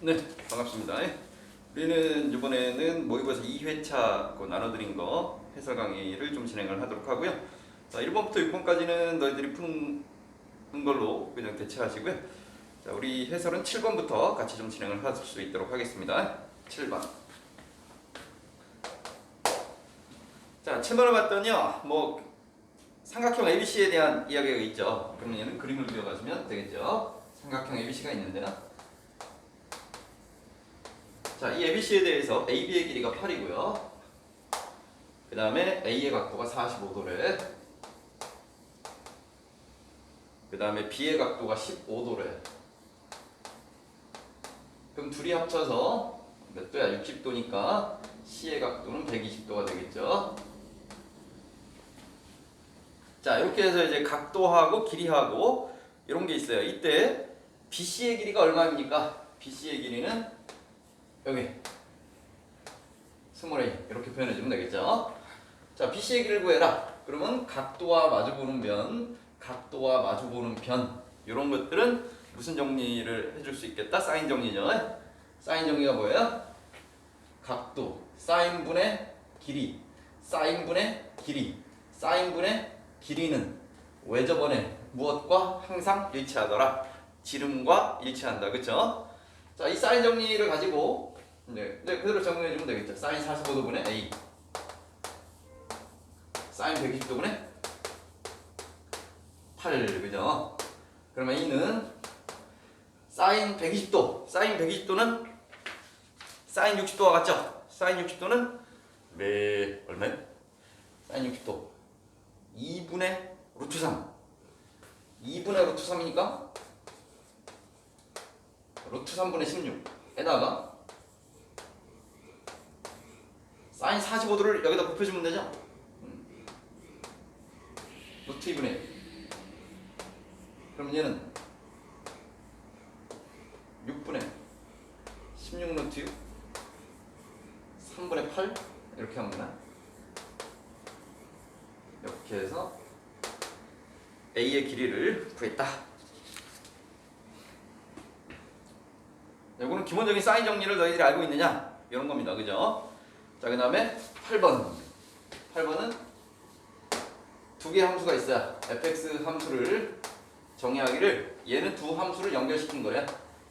네, 반갑습니다. 우리는 이번에는 모의고사 2회차 나눠드린 거 해설 강의를 좀 진행을 하도록 하고요. 자, 1번부터 6번까지는 너희들이 푸는 걸로 그냥 대체하시고요. 자, 우리 해설은 7번부터 같이 좀 진행을 할 수 있도록 하겠습니다. 7번. 자, 7번을 봤더니요, 삼각형 ABC에 대한 이야기가 있죠. 그러면 얘는 그림을 그려가시면 되겠죠. 삼각형 ABC가 있는데요. 자, 이 ABC에 대해서 AB의 길이가 8이고요. 그 다음에 A의 각도가 45도래. 그 다음에 B의 각도가 15도래. 그럼 둘이 합쳐서 몇 도야? 60도니까 C의 각도는 120도가 되겠죠. 자, 이렇게 해서 이제 각도하고 길이하고 이런 게 있어요. 이때 BC의 길이가 얼마입니까? BC의 길이는 여기 스몰 a 이렇게 표현해주면 되겠죠. 자, BC의 길이를 구해라. 그러면 각도와 마주보는 변, 각도와 마주보는 변 이런 것들은 무슨 정리를 해줄 수 있겠다? 사인 정리죠. 사인 정리가 뭐예요? 각도, 사인분의 길이, 사인분의 길이, 사인분의 길이는 왜 저번에 무엇과 항상 일치하더라? 지름과 일치한다. 그쵸? 자, 이 사인 정리를 가지고 그대로 정리해주면 되겠죠. 사인 45도분의 A, 사인 120도분의 8, 그죠? 그러면 A는 사인 120도, 사인 120도는 사인 60도와 같죠? 사인 60도는 얼마요? 사인 60도 2분의 루트 3, 2분의 루트 3이니까 루트 3분의 16에다가 사인 45도를 여기다 곱해주면 되죠? 루트 2분의 1. 그럼 얘는 6분의 16 루트 6 3분의 8 이렇게 하면 되나? 이렇게 해서 A의 길이를 구했다. 이거는 기본적인 사인 정리를 너희들이 알고 있느냐? 이런 겁니다. 그죠? 자, 그 다음에 8번. 8번은 두 개의 함수가 있어요. fx 함수를 정의하기를 얘는 두 함수를 연결시킨 거예요.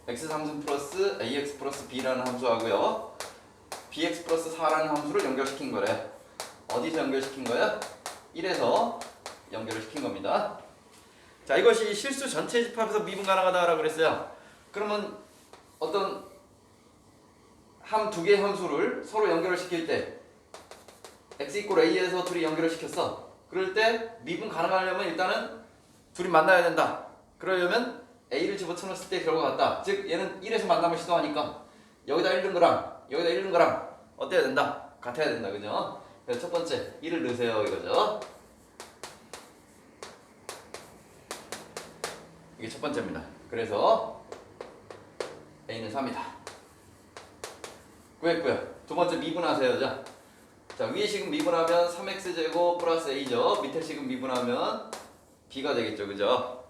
x 함수 플러스 ax 플러스 b라는 함수하고요. bx 플러스 4라는 함수를 연결시킨 거래요. 어디서 연결시킨 거예요? 1에서 연결을 시킨 겁니다. 자, 이것이 실수 전체 집합에서 미분 가능하다라고 그랬어요. 그러면 어떤 두 개의 함수를 서로 연결을 시킬 때 x 이퀄 a에서 둘이 연결을 시켰어. 그럴 때 미분 가능하려면 일단은 둘이 만나야 된다. 그러려면 a를 집어넣었을 때 결과가 같다. 즉 얘는 1에서 만남을 시도하니까 여기다 1 넣은 거랑 여기다 1 넣은 거랑 어때야 된다? 같아야 된다. 그죠? 그래서 첫 번째 1을 넣으세요 이거죠. 이게 첫 번째입니다. 그래서 a는 3이다. 구했고요. 두 번째 미분하세요. 자, 위에 식은 미분하면 3x제곱 플러스 a죠. 밑에 식은 미분하면 b가 되겠죠. 그죠?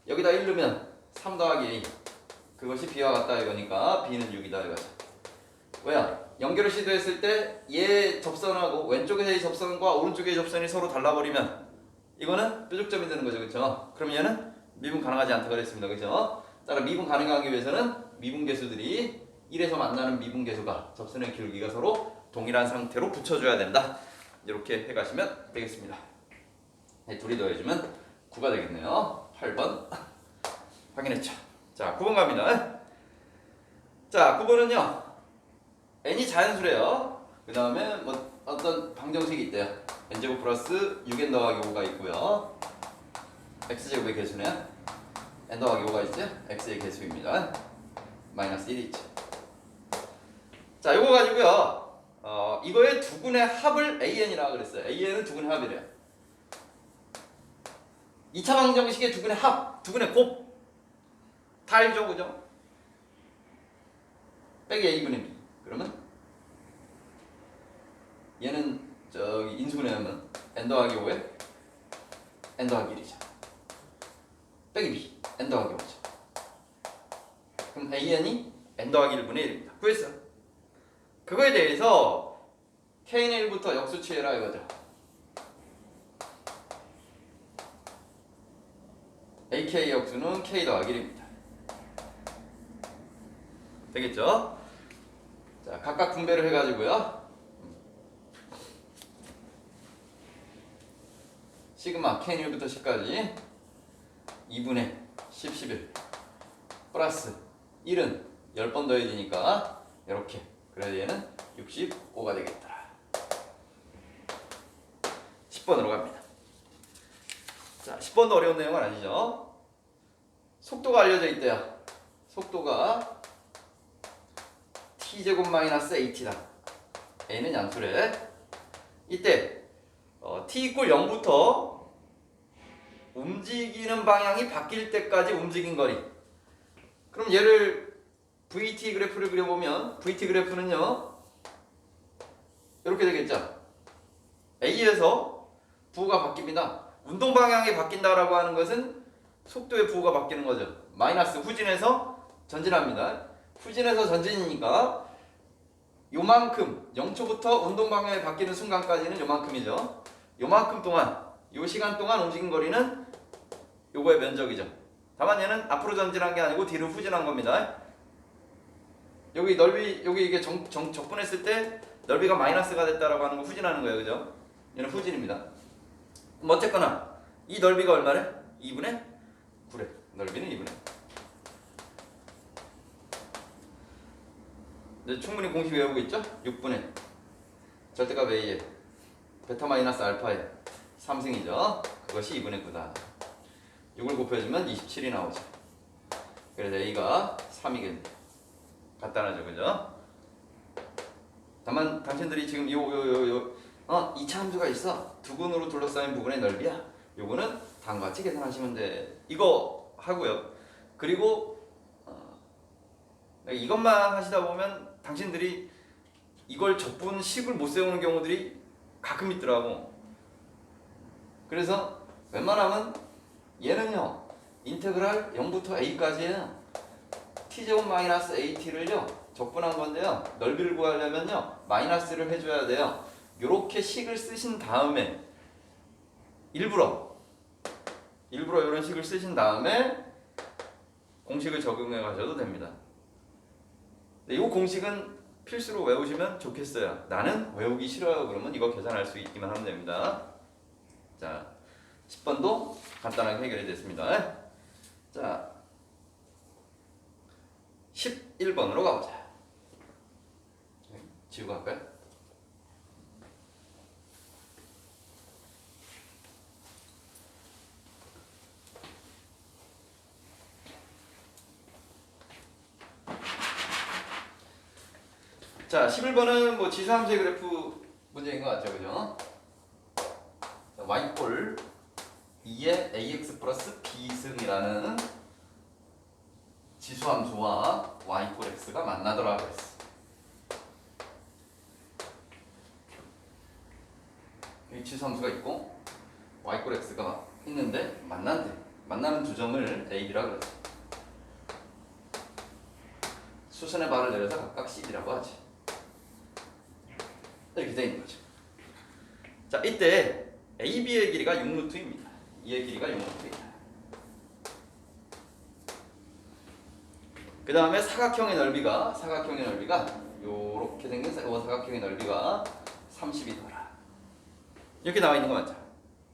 여기다 1 넣으면 3 더하기 a. 그것이 b와 같다 이거니까 b는 6이다 이거죠. 왜요? 연결을 시도했을 때 얘 접선하고 왼쪽의 접선과 오른쪽의 접선이 서로 달라버리면 이거는 뾰족점이 되는 거죠. 그렇죠? 그럼 얘는 미분 가능하지 않다고 그랬습니다. 그렇죠? 따라 미분 가능하기 위해서는 미분계수들이 1에서 만나는 미분계수가 접선의 기울기가 서로 동일한 상태로 붙여줘야 된다. 이렇게 해가시면 되겠습니다. 네, 둘이 더해주면 9가 되겠네요. 8번 확인했죠. 자, 9번 갑니다. 자, 9번은요 n이 자연수래요. 그 다음에 어떤 방정식이 있대요. n제곱 플러스 6n 더하기 5가 있고요. x제곱의 개수네요. n 더하기 5가 있죠. x의 개수입니다. 마이너스 1이 있죠. 자, 이거 가지고요 이거의 두근의 합을 an이라고 그랬어요. an은 두근의 합이래요. 2차 방정식의 두근의 합, 두근의 곱 다 알죠, 그죠? 빼기 a분의 b. 그러면 얘는 인수분해 하면 n 더하기 5에 n 더하기 1이죠. 빼기 b, n 더하기 5죠. 그럼 an이 n 더하기 1분의 1입니다. 구했어. 그거에 대해서 k는 1부터 역수 취해라 이거죠. ak 역수는 k 더하기 1입니다. 되겠죠? 자, 각각 분배를 해가지고요. 시그마 k는 1부터 10까지 2분의 10, 11 플러스 1은 10번 더해지니까 이렇게. 그래서 얘는 65가 되겠다. 10번으로 갑니다. 자, 10번도 어려운 내용은 아니죠. 속도가 알려져 있대요. 속도가 t제곱 마이너스 at다. a는 양수래. 이때 t 이퀄 0부터 움직이는 방향이 바뀔 때까지 움직인 거리. 그럼 얘를 VT 그래프를 그려보면 VT 그래프는요 이렇게 되겠죠. A에서 부호가 바뀝니다. 운동 방향이 바뀐다라고 하는 것은 속도의 부호가 바뀌는 거죠. 마이너스 후진에서 전진합니다. 후진에서 전진이니까 요만큼 0초부터 운동 방향이 바뀌는 순간까지는 요만큼이죠. 요만큼 동안 요 시간 동안 움직인 거리는 요거의 면적이죠. 다만 얘는 앞으로 전진한 게 아니고 뒤로 후진한 겁니다. 여기 넓이 여기 이게 적분했을 때 넓이가 마이너스가 됐다라고 하는 거 후진하는 거예요. 그죠? 얘는 후진입니다. 어쨌거나 이 넓이가 얼마래? 2분의 9래. 넓이는 2분의 9. 이제 충분히 공식 외우고 있죠? 6분의 절대값 A에 베타 마이너스 알파에 3승이죠. 그것이 2분의 9다. 6을 곱해주면 27이 나오죠. 그래서 A가 3이겠네. 간단하죠, 그죠? 다만 당신들이 지금 요 2차 함수가 있어. 두근으로 둘러싸인 부분의 넓이야. 요거는 다음과 같이 계산하시면 돼. 이거 하고요. 그리고 이것만 하시다 보면 당신들이 이걸 적분식을 못 세우는 경우들이 가끔 있더라고. 그래서 웬만하면 얘는요 인테그랄 0부터 a까지는 t제곱 마이너스 at를요 적분한 건데요 넓이를 구하려면요 마이너스를 해줘야 돼요. 요렇게 식을 쓰신 다음에 일부러 이런 식을 쓰신 다음에 공식을 적용해 가셔도 됩니다. 이 공식은 필수로 외우시면 좋겠어요. 나는 외우기 싫어요. 그러면 이거 계산할 수 있기만 하면 됩니다. 자, 10번도 간단하게 해결이 됐습니다. 자, 11번으로 가보자. 지우고 할까요? 자, 11번은 뭐 지수함수의 그래프 문제인 것 같죠, 그죠? y꼴 2의 ax 플러스 b승이라는 지수함수와 y꼴 x가 만나더라고 했어. 이 지수함수가 있고 y꼴 x가 있는데 만난대. 만나는 두 점을 a, b라 그러지. 수선의 발을 내려서 각각 cd라고 하지. 이렇게 되어 있는 거죠. 자, 이때 AB의 길이가 6루트입니다. 이의 길이가 6루트입니다. 그 다음에 사각형의 넓이가 요렇게 생긴 사각형의 넓이가 30이더라. 이렇게 나와 있는 거 맞죠?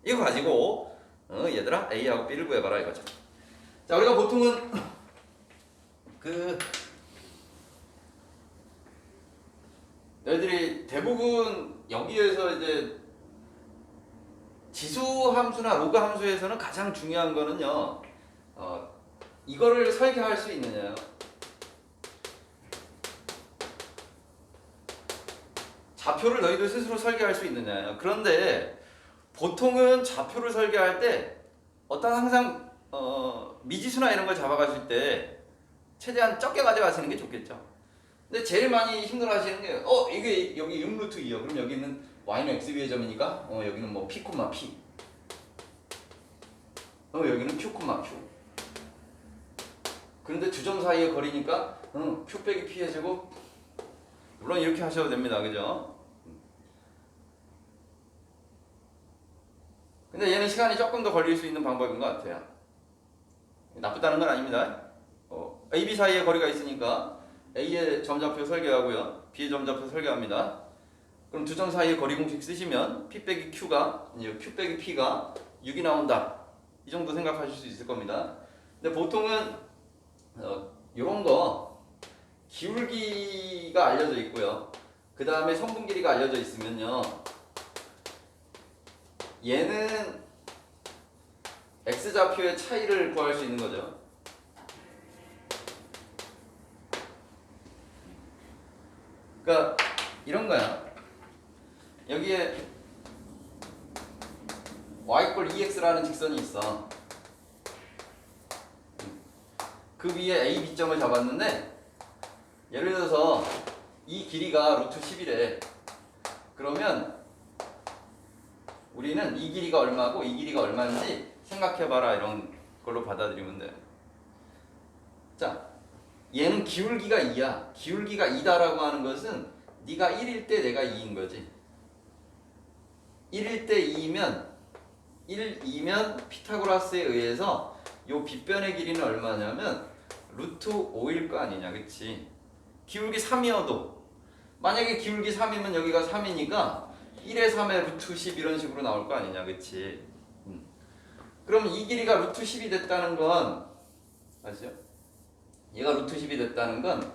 이거 가지고 얘들아 A하고 B를 구해봐라 이거죠. 자, 우리가 보통은 너희들이 대부분 여기에서 이제 지수 함수나 로그 함수에서는 가장 중요한 거는요, 이거를 설계할 수 있느냐요. 좌표를 너희들 스스로 설계할 수 있느냐요. 그런데 보통은 좌표를 설계할 때 항상 미지수나 이런 걸 잡아가실 때 최대한 적게 가져가시는 게 좋겠죠. 근데 제일 많이 힘들어하시는 게 이게 여기 6루트 2요. 그럼 여기는 y는 x 위의 점이니까 여기는 뭐 p, p. 여기는 q, q. 그런데 두 점 사이의 거리니까 Q 빼기 P의 제곱 물론 이렇게 하셔도 됩니다. 그죠? 근데 얘는 시간이 조금 더 걸릴 수 있는 방법인 것 같아요. 나쁘다는 건 아닙니다. A, B 사이에 거리가 있으니까 A의 점좌표 설계하고요. B의 점좌표 설계합니다. 그럼 두 점 사이에 거리 공식 쓰시면 P 빼기 Q가 Q 빼기 P가 6이 나온다. 이 정도 생각하실 수 있을 겁니다. 근데 보통은 이런 거 기울기가 알려져 있고요. 그 다음에 성분 길이가 알려져 있으면요. 얘는 X좌표의 차이를 구할 수 있는 거죠. 그러니까 이런 거야. 여기에 y = 2x라는 직선이 있어. 그 위에 A, B점을 잡았는데 예를 들어서 이 길이가 루트 10이래. 그러면 우리는 이 길이가 얼마고 이 길이가 얼마인지 생각해봐라 이런 걸로 받아들이면 돼. 자, 얘는 기울기가 2야. 기울기가 2다라고 하는 것은 네가 1일 때 내가 2인 거지. 1일 때 2이면 피타고라스에 의해서 요 빗변의 길이는 얼마냐면 루트 5일 거 아니냐. 그치? 기울기 3이어도 만약에 기울기 3이면 여기가 3이니까 1의 3에 루트 10 이런 식으로 나올 거 아니냐. 그치? 그럼 이 길이가 루트 10이 됐다는 건 아시죠? 얘가 루트 10이 됐다는 건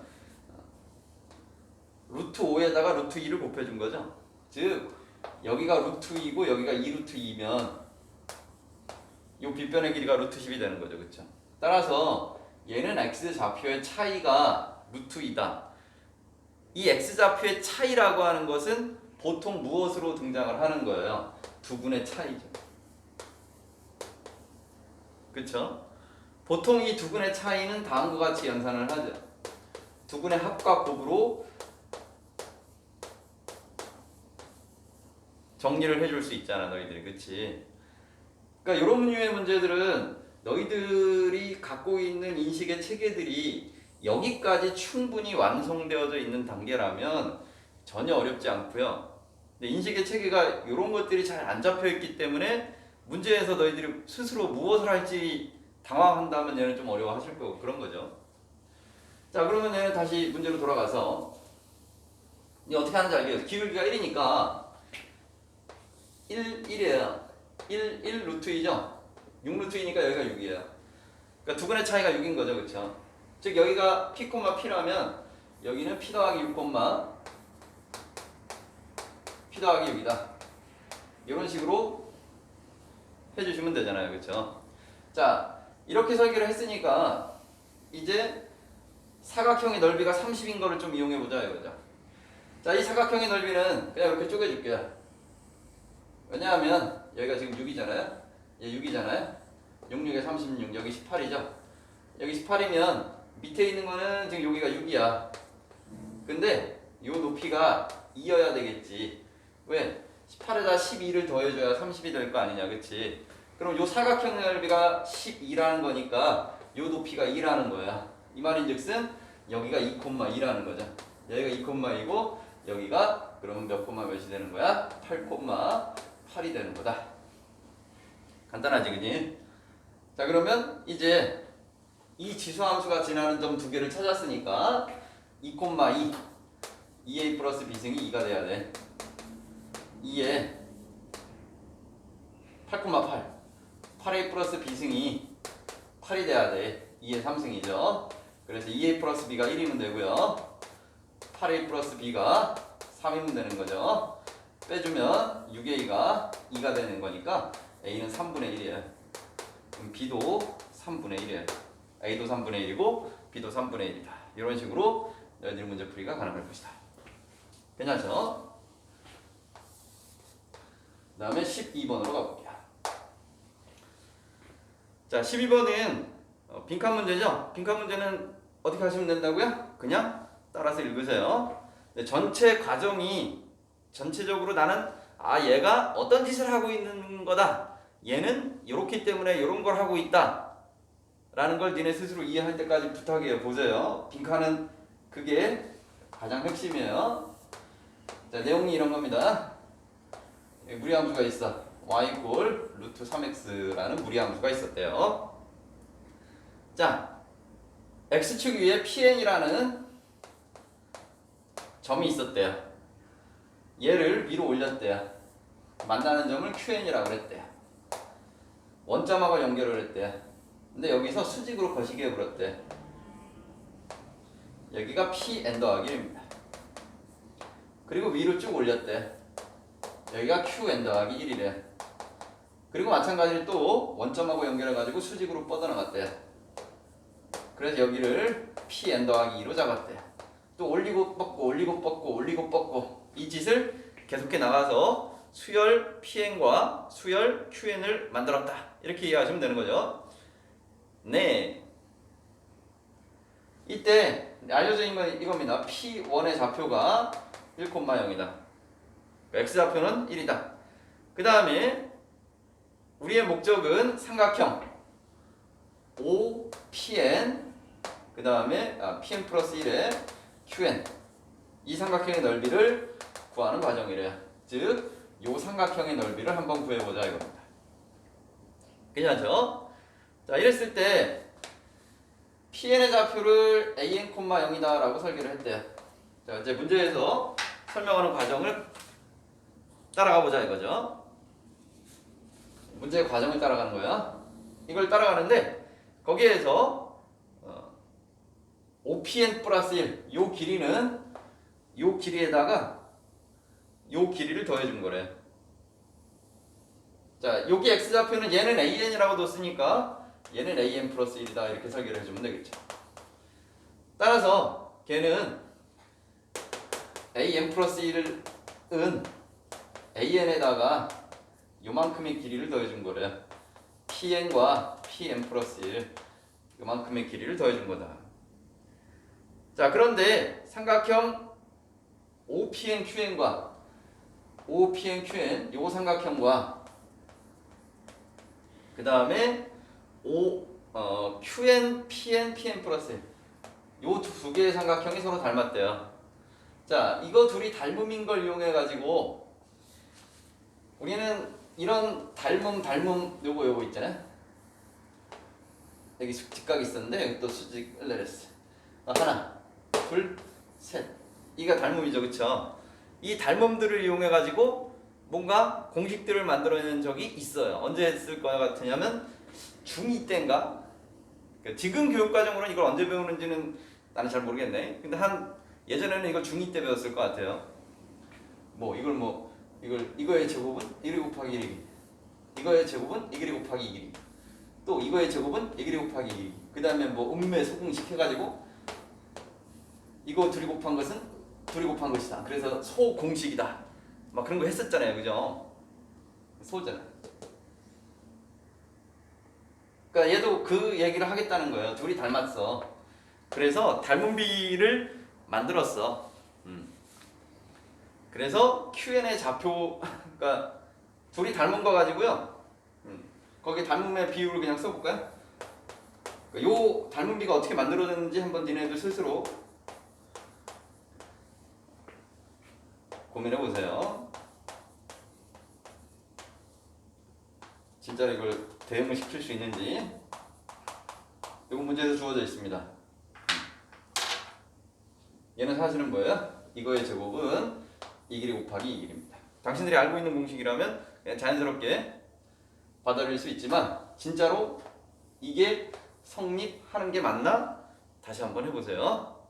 루트 5에다가 루트 2를 곱해준 거죠. 즉 여기가 루트 2고 여기가 2루트 2면 이 빗변의 길이가 루트 10이 되는 거죠. 그쵸? 따라서 얘는 X좌표의 차이가 루트 2다. 이 X좌표의 차이라고 하는 것은 보통 무엇으로 등장을 하는 거예요? 두분의 차이죠. 그쵸? 보통 이 두분의 차이는 다음과 같이 연산을 하죠. 두분의 합과 곱으로 정리를 해줄 수 있잖아, 너희들이. 그치? 그러니까 이런 류의 문제들은 너희들이 갖고 있는 인식의 체계들이 여기까지 충분히 완성되어져 있는 단계라면 전혀 어렵지 않고요. 근데 인식의 체계가 이런 것들이 잘 안 잡혀 있기 때문에 문제에서 너희들이 스스로 무엇을 할지 당황한다면 얘는 좀 어려워하실 거고 그런 거죠. 자, 그러면 얘는 다시 문제로 돌아가서 이게 어떻게 하는지 알겠어요. 기울기가 1이니까 1이에요. 1 루트 2죠? 6 루트 2니까 여기가 6이에요. 그러니까 두 분의 차이가 6인 거죠. 그쵸? 즉 여기가 P, P라면 여기는 P 더하기 6, P 더하기 6이다. 이런 식으로 해주시면 되잖아요. 그쵸? 자, 이렇게 설계를 했으니까 이제 사각형의 넓이가 30인 거를 좀 이용해보자 이거죠. 자, 이 사각형의 넓이는 그냥 이렇게 쪼개줄게요. 왜냐하면 여기가 지금 6이잖아요. 얘 6이잖아요. 6, 6에 36, 여기 18이죠. 여기 18이면 밑에 있는 거는 지금 여기가 6이야. 근데 이 높이가 2여야 되겠지. 왜? 18에다 12를 더해줘야 30이 될 거 아니냐. 그치? 그럼 이 사각형 넓이가 12라는 거니까 이 높이가 2라는 거야. 이 말인즉슨 여기가 2,2라는 거죠. 여기가 2,2고 여기가 그러면 몇 콤마 몇이 되는 거야? 8,8이 되는 거다. 간단하지, 그지? 자, 그러면 이제 이 지수함수가 지나는 점 두 개를 찾았으니까 2,2 2a 플러스 b승이 2가 돼야 돼. 2에 8,8 8a 플러스 b승이 8이 돼야 돼. 2의 3승이죠. 그래서 2a 플러스 b가 1이면 되고요. 8a 플러스 b가 3이면 되는 거죠. 빼주면 6a가 2가 되는 거니까 a는 3분의 1이에요. 그럼 b도 3분의 1이에요. a도 3분의 1이고 b도 3분의 1이다. 이런 식으로 너희들 문제풀이가 가능할 것이다. 괜찮죠? 그 다음에 12번으로 가볼게요. 자, 12번은 빈칸 문제죠? 빈칸 문제는 어떻게 하시면 된다고요? 그냥 따라서 읽으세요. 전체 과정이 전체적으로 나는 얘가 어떤 짓을 하고 있는 거다. 얘는 이렇기 때문에 이런 걸 하고 있다. 라는 걸 니네 스스로 이해할 때까지 부탁해요. 보세요. 빈칸은 그게 가장 핵심이에요. 자, 내용이 이런 겁니다. 무리함수가 있어. y 이꼴 루트 3x라는 무리함수가 있었대요. 자, x축 위에 pn이라는 점이 있었대요. 얘를 위로 올렸대요. 만나는 점을 qn이라고 그랬대요. 원점하고 연결을 했대요. 근데 여기서 수직으로 거시게 해버렸대. 여기가 pn 더하기 1입니다. 그리고 위로 쭉 올렸대. 여기가 qn 더하기 1이래. 그리고 마찬가지로 또 원점하고 연결해가지고 수직으로 뻗어나갔대. 그래서 여기를 pn 더하기 2로 잡았대. 또 올리고 뻗고 올리고 뻗고 올리고 뻗고 이 짓을 계속해 나가서 수열 pn과 수열 qn을 만들었다. 이렇게 이해하시면 되는 거죠. 네. 이때 알려져 있는 건 이겁니다. P1의 좌표가 1,0이다. X좌표는 1이다. 그 다음에 우리의 목적은 삼각형 OPN 그 다음에 PN 플러스 1의 QN 이 삼각형의 넓이를 구하는 과정이래요. 즉, 이 삼각형의 넓이를 한번 구해보자 이겁니다. 괜찮죠? 자, 이랬을 때 PN의 좌표를 AN, 0이다 라고 설계를 했대요. 자, 이제 문제에서 설명하는 과정을 따라가 보자 이거죠. 문제의 과정을 따라가는 거야. 이걸 따라가는데 거기에서 OPN 플러스 1 요 길이는 요 길이에다가 요 길이를 더해준 거래. 자, 여기 X좌표는 얘는 AN이라고 뒀으니까 얘는 AN 플러스 1이다 이렇게 설계를 해주면 되겠죠. 따라서 걔는 AN 플러스 1은 AN에다가 요만큼의 길이를 더해준 거래. PN과 PN 플러스 1 요만큼의 길이를 더해준 거다. 자, 그런데 삼각형 OPNQN과 OPNQN 요 삼각형과 그 다음에 QN, PN, PN 플러스 요 두 개의 삼각형이 서로 닮았대요. 자, 이거 둘이 닮음인 걸 이용해 가지고 우리는 이런 닮음 요거 있잖아요. 여기 직각이 있었는데 여기 또 수직을 내렸어. 하나, 둘, 셋. 이가 닮음이죠, 그쵸? 이 닮음들을 이용해 가지고 뭔가 공식들을 만들어낸 적이 있어요. 언제 했을 것 같으냐면 중2 때인가? 지금 교육과정으로는 이걸 언제 배우는지는 나는 잘 모르겠네. 근데 예전에는 이걸 중2 때 배웠을 것 같아요. 이거의 제곱은 1 곱하기 1이기. 이거의 제곱은 2 곱하기 2기. 또 이거의 제곱은 2 곱하기 2기. 그 다음에 음매 소공식 해가지고 이거 둘이 곱한 것은 둘이 곱한 것이다. 그래서 소공식이다. 막 그런 거 했었잖아요, 그죠? 소잖아. 그러니까 얘도 그 얘기를 하겠다는 거예요. 둘이 닮았어. 그래서 닮은 비를 만들었어. 그래서 QN의 좌표, 그러니까 둘이 닮은 거 가지고요. 거기 닮음의 비율을 그냥 써볼까요? 요 닮은 비가 어떻게 만들어졌는지 한번 니네들 스스로 고민해 보세요. 진짜로 이걸 대응을 시킬 수 있는지. 이거 문제에서 주어져 있습니다. 얘는 사실은 뭐예요? 이거의 제곱은 2 곱하기 2입니다. 당신들이 알고 있는 공식이라면 그냥 자연스럽게 받아들일 수 있지만 진짜로 이게 성립하는 게 맞나? 다시 한번 해보세요.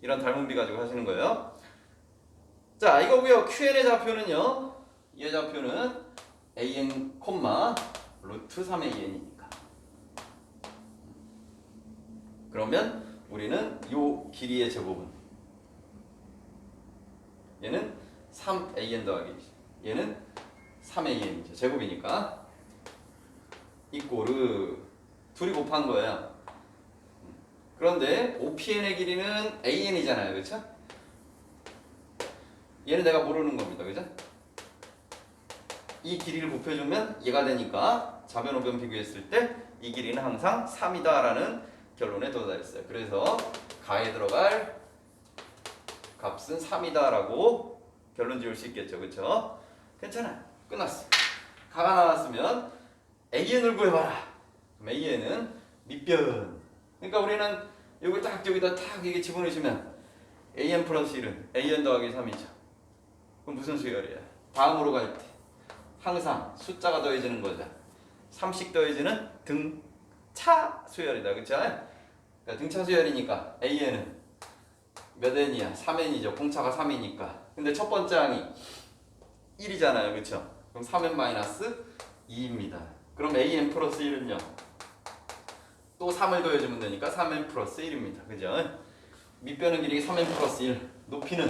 이런 닮은비 가지고 하시는 거예요. 자, 이거고요. QN의 좌표는요. 이 좌표는 AN, 루트 3AN이니까. 그러면 우리는 요 길이의 제곱은 얘는 3AN 더하기 얘는 3AN이죠. 제곱이니까. 이꼬르 둘이 곱한 거예요. 그런데 OPN의 길이는 AN이잖아요. 그렇죠? 얘는 내가 모르는 겁니다. 그죠? 이 길이를 곱해주면 얘가 되니까 좌변 우변 비교했을 때 이 길이는 항상 3이다라는 결론에 도달했어요. 그래서 가에 들어갈 값은 3이다라고 결론 지을 수 있겠죠. 그렇죠? 괜찮아요. 끝났어. 가가 나왔으면 AN을 구해봐라. 그럼 AN은 밑변. 그러니까 우리는 이걸 딱 여기다 딱 이게 집어넣으시면 AN 플러스 1은 AN 더하기 3이죠. 그럼 무슨 수열이야? 다음으로 갈 때 항상 숫자가 더해지는 거죠. 3씩 더해지는 등차 수열이다. 그쵸? 그러니까 등차 수열이니까 AN은 몇 n이야? 3n이죠. 공차가 3이니까. 근데 첫 번째 항이 1이잖아요. 그쵸? 그럼 3n 마이너스 2입니다. 그럼 AN 플러스 1은요? 또 3을 더해주면 되니까 3n 플러스 1입니다. 그죠? 밑변은 길이 3n 플러스 1. 높이는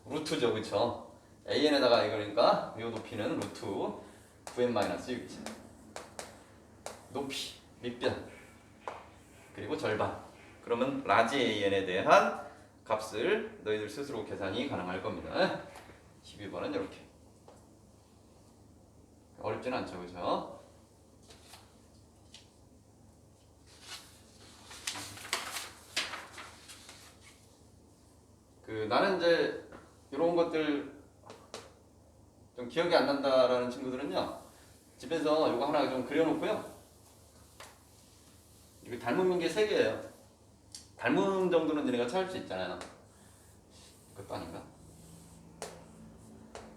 루트죠. 그쵸? AN에다가 이거니까 이 높이는 루트 9n 마이너스 6이죠. 높이, 밑변, 그리고 절반. 그러면 라지 AN에 대한 값을 너희들 스스로 계산이 가능할 겁니다. 12번은 이렇게. 어렵진 않죠. 그죠? 나는 이제 이런 것들 좀 기억이 안 난다라는 친구들은요, 집에서 이거 하나 좀 그려놓고요. 이거 닮은 게 3개예요. 닮은 정도는 너네가 찾을 수 있잖아요. 그것도 아닌가?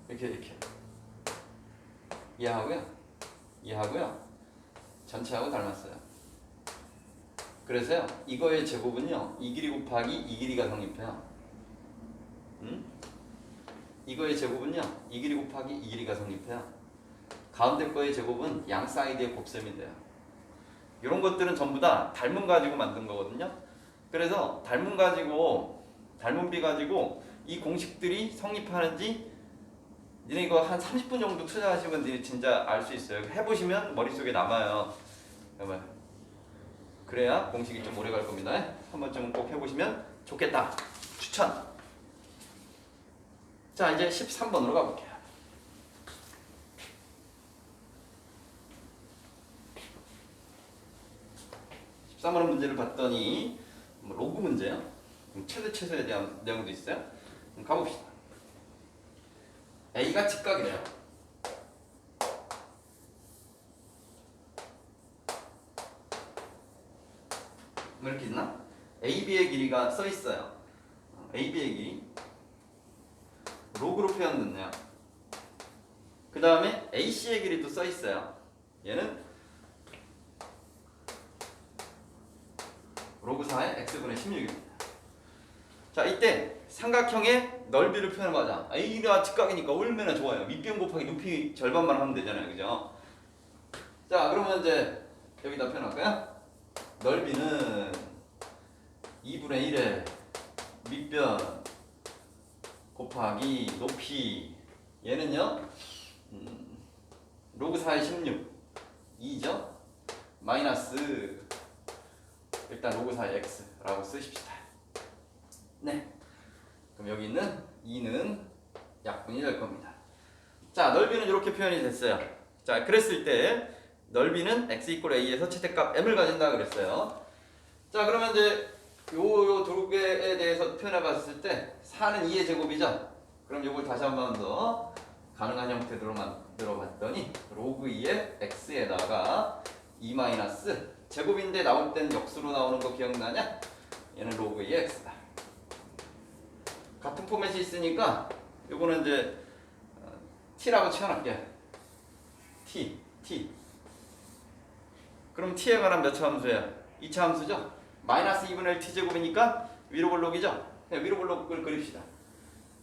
이렇게 이해하고요. 전체하고 닮았어요. 그래서요, 이거의 제곱은요, 이 길이 곱하기 이 길이가 성립해요. 이거의 제곱은요, 이 길이 곱하기 이 길이가 성립해요. 가운데 거의 제곱은 양 사이드의 곱셈이 돼요. 이런 것들은 전부 다 닮은 가지고 만든 거거든요. 그래서 닮은 비 가지고 이 공식들이 성립하는지 니네 이거 한 30분 정도 투자하시면 니네 진짜 알 수 있어요. 해보시면 머릿속에 남아요. 그래야 공식이 좀 오래 갈 겁니다. 한 번쯤은 꼭 해보시면 좋겠다. 추천! 자, 이제 13번으로 가볼게요. 13번 문제를 봤더니 로그 문제요. 최대 최소에 대한 내용도 있어요. 그럼 가봅시다. A가 직각이래요. 이렇게 있나? AB의 길이가 써 있어요. AB의 길이 로그로 표현됐네요. 그 다음에 AC의 길이도 써 있어요. 얘는 로그 4의 x분의 16입니다. 자, 이때 삼각형의 넓이를 표현하자. A가 직각이니까 얼마나 좋아요. 밑변 곱하기 높이 절반만 하면 되잖아요. 그죠? 자, 그러면 이제 여기다 표현할까요? 넓이는 2분의 1의 밑변 곱하기 높이, 얘는요 로그 4의 16 2죠? 마이너스 일단 로그 4의 x라고 쓰십시다. 네, 그럼 여기 있는 2는 약분이 될 겁니다. 자, 넓이는 이렇게 표현이 됐어요. 자, 그랬을 때 넓이는 x 이퀄 a에서 최대값 m을 가진다 그랬어요. 자, 그러면 이제 요 두 개에 대해서 표현해 봤을 때 4는 2의 제곱이죠. 그럼 요걸 다시 한 번 더 가능한 형태로 만들어 봤더니 로그 2의 x에다가 2 마이너스 제곱인데 나올 땐 역수로 나오는 거 기억나냐? 얘는 로그 2의 x다. 같은 포맷이 있으니까 요거는 이제 t라고 치워놨게. t. 그럼 t에 관한 몇 차 함수예요? 2차 함수죠? 마이너스 2분의 1 t제곱이니까 위로 볼록이죠? 그냥 위로 볼록을 그립시다.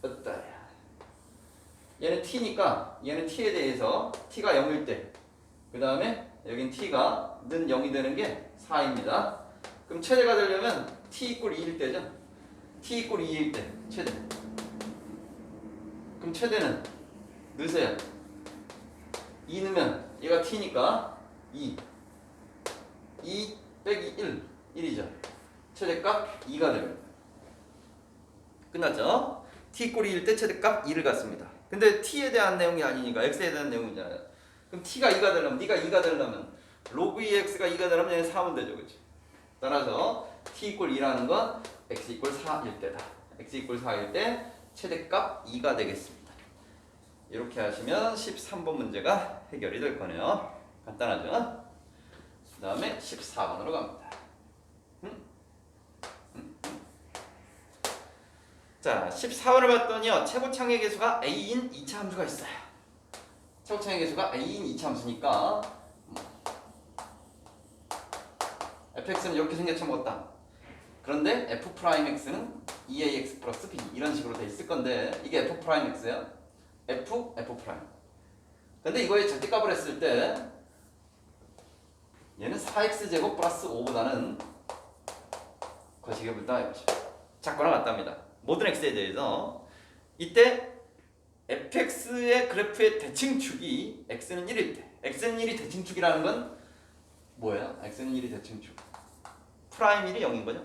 어따. 얘는 t니까 얘는 t에 대해서 t가 0일 때, 그 다음에 여긴 t가 는 0이 되는 게 4입니다. 그럼 최대가 되려면 t 이퀄 2일 때죠? t 이퀄 2일 때 최대. 그럼 최대는 넣으세요. 2 넣으면 얘가 t니까 2 빼기 1이죠. 최대값 2가 됩니다. 끝났죠? t 이퀄 2일 때 최대값 2를 갖습니다. 근데 t에 대한 내용이 아니니까 x에 대한 내용이잖아요. 그럼 t가 2가 되려면, 네가 2가 되려면 로그 2x가 2가 되려면 얘는 4면 되죠. 그치? 따라서 t 이퀄 2라는 건 x 이퀄 4일 때다. x 이퀄 4일 때 최대값 2가 되겠습니다. 이렇게 하시면 13번 문제가 해결이 될 거네요. 간단하죠? 그 다음에 14번으로 갑니다. 자, 14번을 봤더니요. 최고창의 계수가 a인 2차 함수가 있어요. 최고창의 계수가 a인 2차 함수니까 fx는 이렇게 생겨 처먹었다. 그런데 f'x는 2ax 플러스 b 이런 식으로 돼 있을 건데 이게 f'x예요. f, f'. 근데 이거에 절대값을 했을 때 얘는 4x제곱 플러스 5보다는 거시기보다 작거나 같답니다. 모든 x에 대해서 이때 fx의 그래프의 대칭축이 x는 1일 때 x는 1이 대칭축이라는 건 뭐예요? x는 1이 대칭축 프라임 1이 0인 거죠?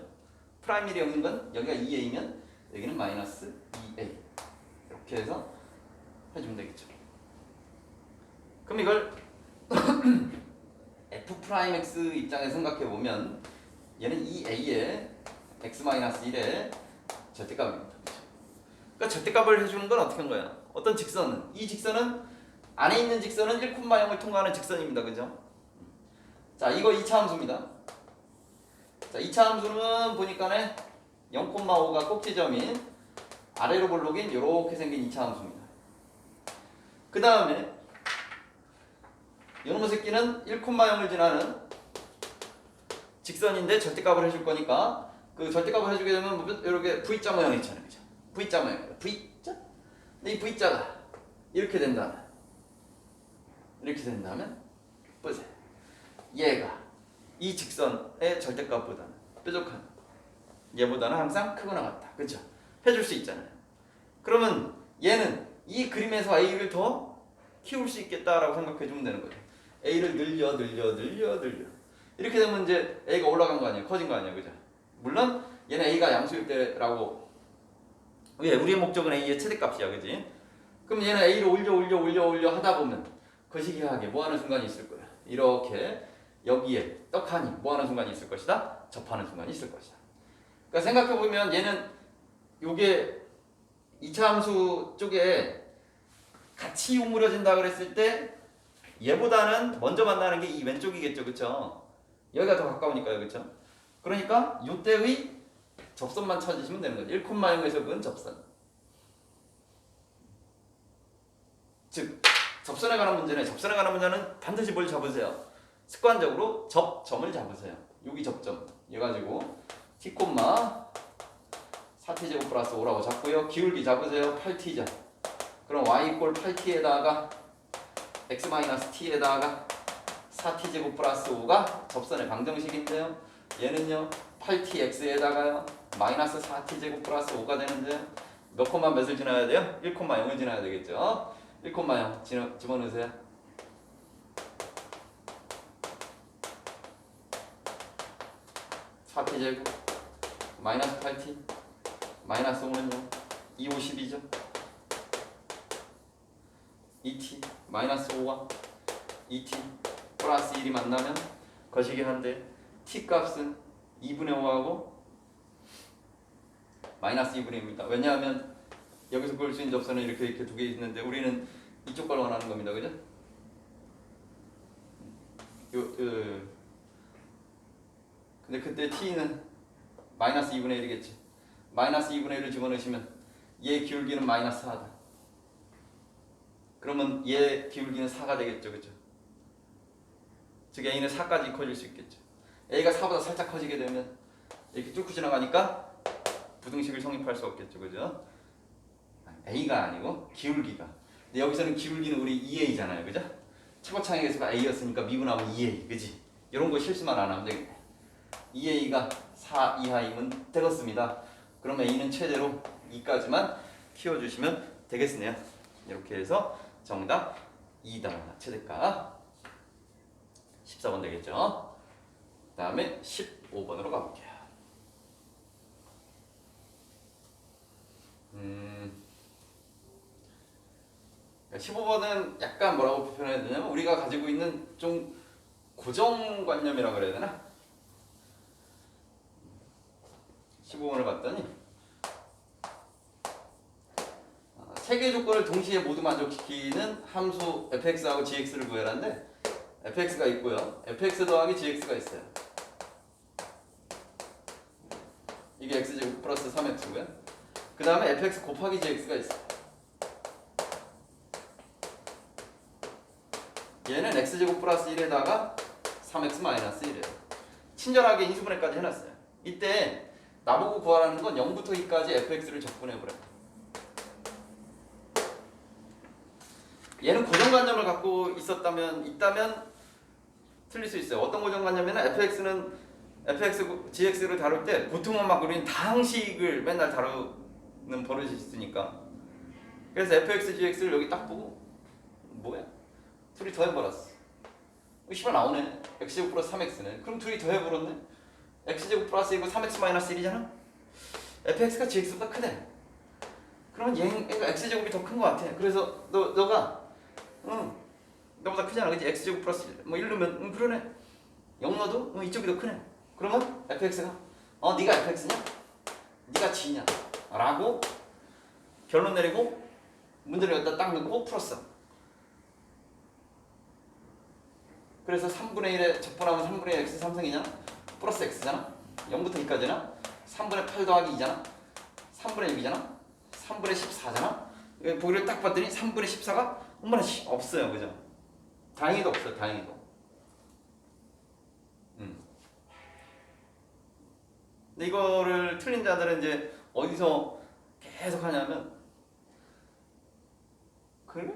프라임 1이 0인 건 여기가 2a면 여기는 마이너스 2a 이렇게 해서 해주면 되겠죠. 그럼 이걸 f'x 입장에서 생각해보면 얘는 2a에 x-1의 절대값입니다. 그러니까 절대값을 해주는 건 어떻게 한 거야? 어떤 직선은 이 직선은 안에 있는 직선은 1,0을 통과하는 직선입니다. 그죠? 자, 이거 2차 함수입니다. 자, 2차 함수는 보니까는 0,5가 꼭지점인 아래로 볼록인 이렇게 생긴 2차 함수입니다. 그 다음에 이놈의 새끼는 1,0을 지나는 직선인데 절대값을 해줄 거니까 그 절대값을 해주게 되면 이렇게 V자 모양이 있잖아요. 그죠? V자 모양. V자? 근데 이 V자가 이렇게 된다면 보세요. 얘가 이 직선의 절대값보다는 뾰족한 얘보다는 항상 크거나 같다. 그렇죠? 해줄 수 있잖아요. 그러면 얘는 이 그림에서 A를 더 키울 수 있겠다라고 생각해 주면 되는 거예요. A를 늘려 이렇게 되면 이제 A가 올라간 거 아니에요? 커진 거 아니에요? 그죠? 물론 얘는 A가 양수일 때라고 왜? 우리의 목적은 A의 최대값이야. 그지? 그럼 얘는 A를 올려 하다 보면 거시기하게 뭐 하는 순간이 있을 거야. 이렇게 여기에 떡하니 뭐 하는 순간이 있을 것이다. 접하는 순간이 있을 것이다. 그러니까 생각해보면 얘는 요게 2차 함수 쪽에 같이 우물어진다 그랬을 때 얘보다는 먼저 만나는 게 이 왼쪽이겠죠. 그쵸? 여기가 더 가까우니까요. 그쵸? 그러니까 요때의 접선만 찾으시면 되는 거죠. 1,0에서 그은 접선. 즉 접선에 관한 문제는 반드시 뭘 잡으세요? 습관적으로 접점을 잡으세요. 여기 접점. 얘 가지고 t, 4t제곱 플러스 5라고 잡고요. 기울기 잡으세요. 8t죠. 그럼 y 이퀄 8t에다가 x-t에다가 4t제곱 플러스 5가 접선의 방정식인데요. 얘는요 8tx에다가요 마이너스 4t제곱 플러스 5가 되는데 몇 콤마 몇을 지나야 돼요? 1,0을 지나야 되겠죠. 1,0 집어넣으세요. t제곱 마이너스 8t 마이너스 5는요 252죠. 2t 마이너스 5와 2t 플러스 1이 만나면 거시기 한데 t 값은 2분의 5하고 마이너스 2분의 2입니다. 왜냐하면 여기서 그을 수 있는 접선은 이렇게 두 개 있는데 우리는 이쪽 걸 원하는 겁니다. 그죠? 근데 그때 t는 마이너스 2분의 1이겠지. 마이너스 2분의 1을 집어넣으시면 얘 기울기는 마이너스 4다. 그러면 얘 기울기는 4가 되겠죠. 그죠? 즉 A는 4까지 커질 수 있겠죠. A가 4보다 살짝 커지게 되면 이렇게 뚫고 지나가니까 부등식을 성립할 수 없겠죠. 그죠? A가 아니고 기울기가. 근데 여기서는 기울기는 우리 2A잖아요. 그죠? 최고창의 계수가 A였으니까 미분하면 2A. 그지? 이런 거 실수만 안 하면 되겠네. 2A가 4 이하이면 되겠습니다. 그럼 A는 최대로 2까지만 키워주시면 되겠네요. 이렇게 해서 정답 2다. 최대값 14번 되겠죠. 그 다음에 15번으로 가볼게요. 15번은 약간 뭐라고 표현해야 되냐면 우리가 가지고 있는 좀 고정관념이라고 그래야 되나? 15번을 봤더니 세 개의 조건을 동시에 모두 만족시키는 함수 fx하고 gx를 구해라는데 fx가 있고요. fx 더하기 gx가 있어요. 이게 x제곱 플러스 3x고요. 그 다음에 fx 곱하기 gx가 있어요. 얘는 x제곱 플러스 1에다가 3x 마이너스 1이에요. 친절하게 인수분해까지 해놨어요. 이때 나보고 구하라는 건 0부터 2까지 fx를 적분해보래. 얘는 고정관념을 갖고 있다면 틀릴 수 있어요. 어떤 고정관념이나 fx, gx를 다룰 때 보통은 막 우리는 다항식을 맨날 다루는 버릇이 있으니까. 그래서 fx, gx를 여기 딱 보고 뭐야? 둘이 더해버렸어. 씨발 나오네. x제곱 플러스 3x네. 그럼 둘이 더해버렸네. x제곱 플러스 1고 3x 마이너스 1이잖아. fx가 gx보다 크네. 그러면 얘가 x제곱이 더 큰 것 같아. 그래서 너가 너보다 크잖아. 그치? x제곱 플러스 1. 뭐 1 넣으면 그러네. 0 넣어도 이쪽이 더 크네. 그러면 fx가 네가 fx냐? 네가 g냐? 라고 결론 내리고 문제를 여기다 딱 넣고 풀었어. 그래서 3분의 1에 적분하면 3분의 1 x 3승이냐? 플러스 x잖아. 0부터 2까지나 3분의 8 더하기 2잖아. 3분의 6이잖아. 3분의 14잖아. 보기를 딱 봤더니 3분의 14가 엄마나 없어요. 그죠? 다행히도 없어요. 다행히도. 근데 이거를 틀린 자들은 이제 어디서 계속 하냐면 그래?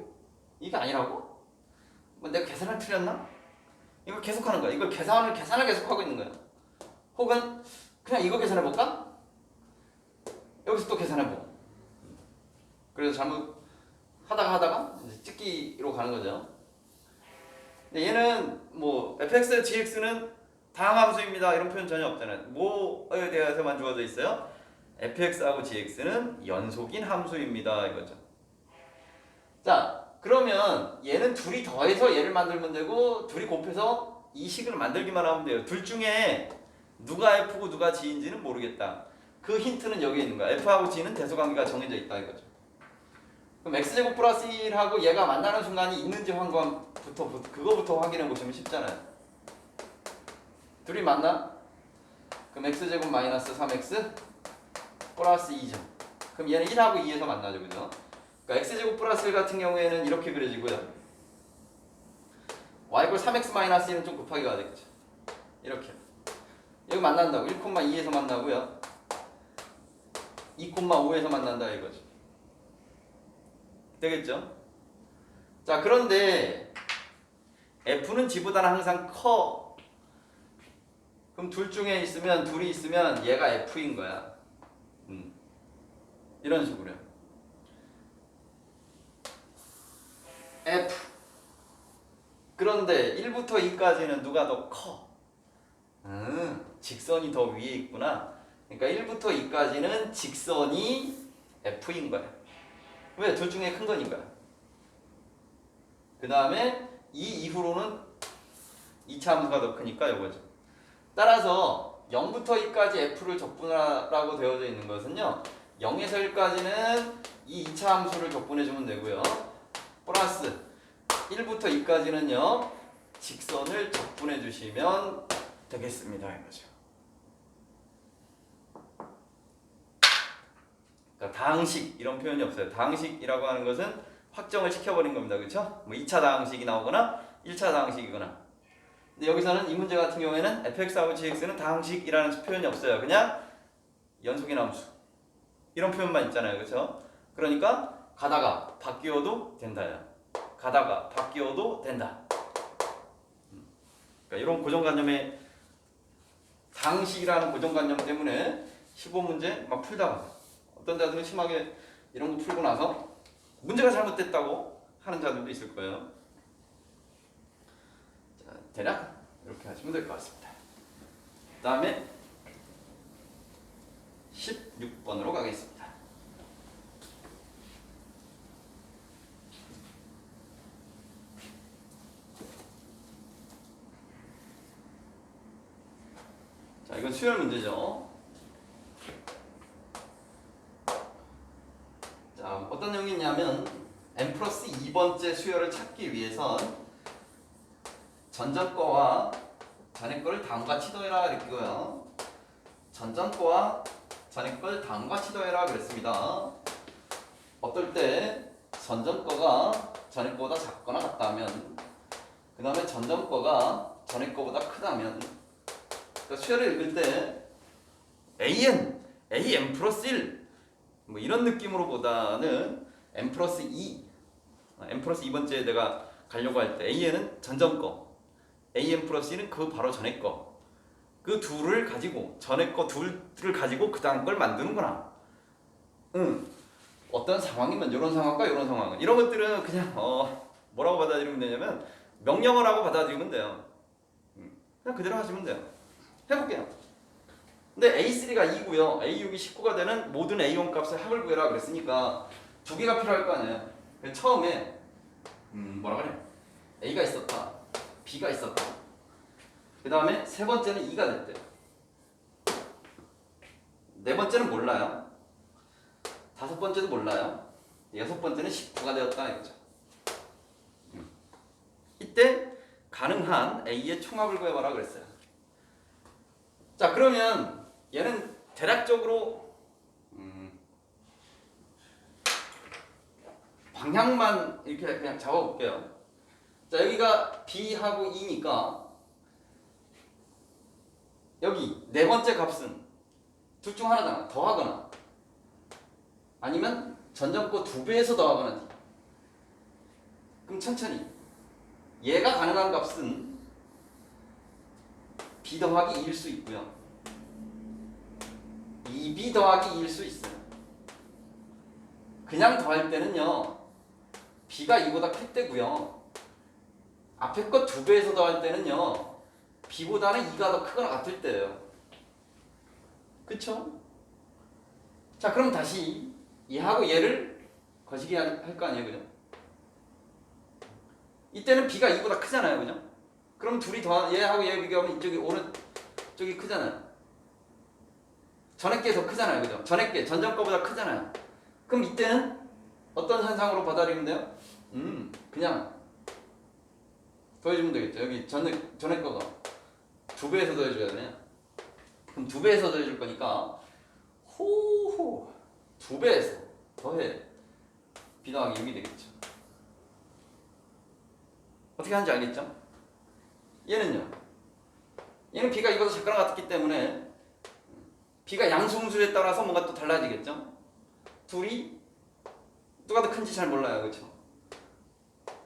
이게 아니라고? 뭐 내가 계산을 틀렸나? 이걸 계속 하는 거야. 이걸 계산을 계속 하고 있는 거야. 혹은 그냥 이거 계산해 볼까? 여기서 또 계산해 보고. 그래서 잘못 하다가 이제 찍기로 가는 거죠. 근데 얘는 뭐 fx, gx는 다항함수입니다. 이런 표현 전혀 없잖아요. 뭐에 대해서만 주어져 있어요? fx하고 gx는 연속인 함수입니다. 이거죠. 자, 그러면 얘는 둘이 더해서 얘를 만들면 되고 둘이 곱해서 이 식을 만들기만 하면 돼요. 둘 중에 누가 f고 누가 g인지는 모르겠다. 그 힌트는 여기 있는 거야. f하고 g는 대소관계가 정해져 있다 이거죠. 그럼 x제곱 플러스 1하고 얘가 만나는 순간이 있는지 그거부터 확인해 보시면 쉽잖아요. 둘이 만나? 그럼 x제곱 마이너스 3x 플러스 2죠. 그럼 얘는 1하고 2에서 만나죠. 그죠? 그러니까 x제곱 플러스 1 같은 경우에는 이렇게 그려지고요. y골 3x 마이너스 1은 좀 곱하기가 되겠죠. 이렇게. 여기 만난다고. 1,2에서 만나고요. 2,5에서 만난다 이거죠. 되겠죠? 자, 그런데 f는 g보다는 항상 커. 그럼 둘이 있으면 얘가 f인 거야. 이런 식으로요. f. 그런데 1부터 2까지는 누가 더 커? 직선이 더 위에 있구나. 그러니까 1부터 2까지는 직선이 f인 거야. 왜? 둘 중에 큰 거니까. 그 다음에 이 이후로는 2차 함수가 더 크니까 이거죠. 따라서 0부터 2까지 f를 적분하라고 되어져 있는 것은요. 0에서 1까지는 이 2차 함수를 적분해주면 되고요. 플러스 1부터 2까지는요. 직선을 적분해주시면 되겠습니다. 이거죠. 그러니까 다항식 이런 표현이 없어요. 다항식이라고 하는 것은 확정을 시켜버린 겁니다. 그렇죠? 뭐 2차 다항식이 나오거나 1차 다항식이거나. 근데 여기서는 이 문제 같은 경우에는 fx하고 gx는 다항식이라는 표현이 없어요. 그냥 연속인 함수. 이런 표현만 있잖아요. 그렇죠? 그러니까 가다가 바뀌어도 된다요. 가다가 바뀌어도 된다. 그러니까 이런 고정관념의 다항식이라는 고정관념 때문에 15문제 막 풀다가 어떤 자들은 심하게 이런 거 풀고 나서 문제가 잘못됐다고 하는 자들도 있을 거예요. 자, 대략 이렇게 하시면 될 것 같습니다. 그 다음에 16번으로 가겠습니다. 수열 문제죠. 자, 어떤 내용이 있냐면 n 플러스 2번째 수열을 찾기 위해선 전전 거와 전에 거를 다음과 같이 더해라 이랬고요. 전전 거와 전에 걸 다음과 같이 더해라 그랬습니다. 어떨 때 전전 거가 전에 거보다 작거나 같다면, 그 다음에 전전 거가 전에 거보다 크다면, 그러니까 수열을 읽을 때 AN 플러스 1 뭐 이런 느낌으로 보다는 n 플러스 2 n 플러스 2번째 내가 가려고 할 때 AN은 전전 거, AN 플러스 1은 그 바로 전에 거, 그 둘을 가지고 전에 거 둘을 가지고 그 다음 걸 만드는구나. 어떤 상황이면 이런 상황과 이런 상황은, 이런 것들은 그냥 뭐라고 받아들이면 되냐면 명령어라고 받아들이면 돼요. 그냥 그대로 하시면 돼요. 해볼게요. 근데 A3가 2고요. A6이 19가 되는 모든 A1 값의 합을 구해라 그랬으니까 두 개가 필요할 거 아니에요. 처음에 뭐라 그래? A가 있었다, B가 있었다. 그 다음에 세 번째는 2가 됐대요. 네 번째는 몰라요. 다섯 번째도 몰라요. 여섯 번째는 19가 되었다 이거죠. 이때 가능한 A의 총합을 구해봐라 그랬어요. 자, 그러면 얘는 대략적으로 방향만 이렇게 그냥 잡아볼게요. 자, 여기가 B하고 E니까 여기 네 번째 값은 둘 중 하나잖아. 더하거나 아니면 전전거 2배에서 더하거나. 그럼 천천히 얘가 가능한 값은 B 더하기 2일 수 있고요, 2B 더하기 2일 수 있어요. 그냥 더할 때는요 B가 2보다 클 때고요, 앞에 거 2배에서 더할 때는요 B보다는 2가 더 크거나 같을 때예요. 그쵸? 자, 그럼 다시 얘하고 얘를 거시기 할 거 아니에요, 그죠? 이때는 B가 2보다 크잖아요, 그죠? 그럼 둘이 얘하고 얘 비교하면 이쪽이 오른쪽이 크잖아요. 전에 게 더 크잖아요, 그죠? 전에 게 전전 거보다 크잖아요. 그럼 이때는 어떤 현상으로 받아들이면 돼요? 그냥 더해주면 되겠죠. 여기 전에 거가 2배에서 더해줘야 되냐? 그럼 2배에서 더해줄 거니까 호호 2배에서 더해 B 더하기 6이 되겠죠. 어떻게 하는지 알겠죠? 얘는 B가 이보다 작거나 같기 때문에 B가 양수음수에 따라서 뭔가 또 달라지겠죠? 둘이 누가 더 큰지 잘 몰라요, 그렇죠?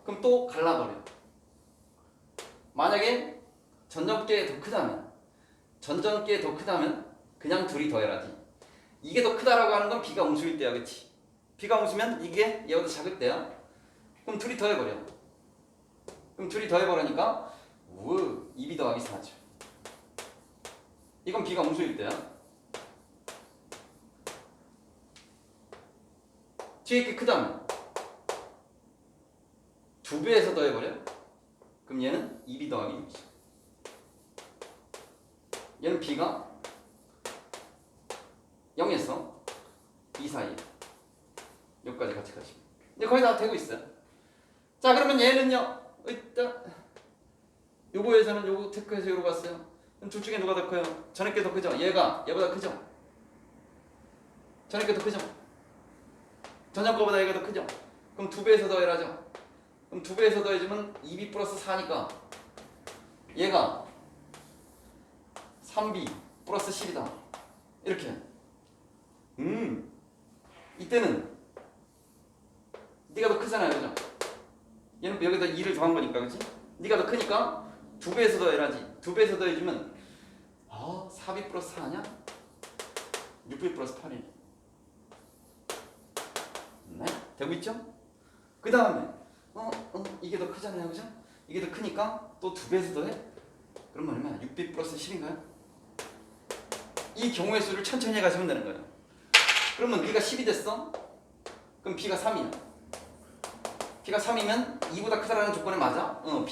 그럼 또 갈라버려. 만약에 전전께 더 크다면 그냥 둘이 더해라지. 이게 더 크다라고 하는 건 B가 음수일 때야, 그렇지? B가 음수면 이게 얘보다 작을 때야. 그럼 둘이 더해버려. 그럼 둘이 더해버리니까 2B 더하기 4죠. 이건 B가 음수일 때야. 뒤에 게 크다면 2배에서 더해버려. 그럼 얘는 2B 더하기 6이죠. 얘는 B가 0에서 2 사이, 여기까지 같이 가시고. 근데 거의 다 되고 있어요. 자, 그러면 얘는요, 일단 요거에서는 요거 테크해서 요로 갔어요. 그럼 둘 중에 누가 더 커요? 전에 게 더 크죠? 얘보다 크죠? 전에 게 더 크죠? 전전 거보다 얘가 더 크죠? 그럼 2배에서 더해라죠? 그럼 2배에서 더해주면 2B 플러스 4니까 얘가 3B 플러스 10이다. 이렇게. 이때는 네가 더 크잖아요, 그죠? 얘는 여기다 2를 더한 거니까, 그치? 네가 더 크니까 2배에서 더해라지. 2배에서 더해주면 4B 플러스 4냐? 6B 플러스 8이네. 네? 되고 있죠? 그 다음에 이게 더 크잖아요, 그죠? 이게 더 크니까 또 2배에서 더해? 그러면 얼마야? 6B 플러스 10인가요? 이 경우의 수를 천천히 해가시면 되는 거예요. 그러면 네가 10이 됐어? 그럼 B가 3이야. B가 3이면 2보다 크다라는 조건에 맞아? B가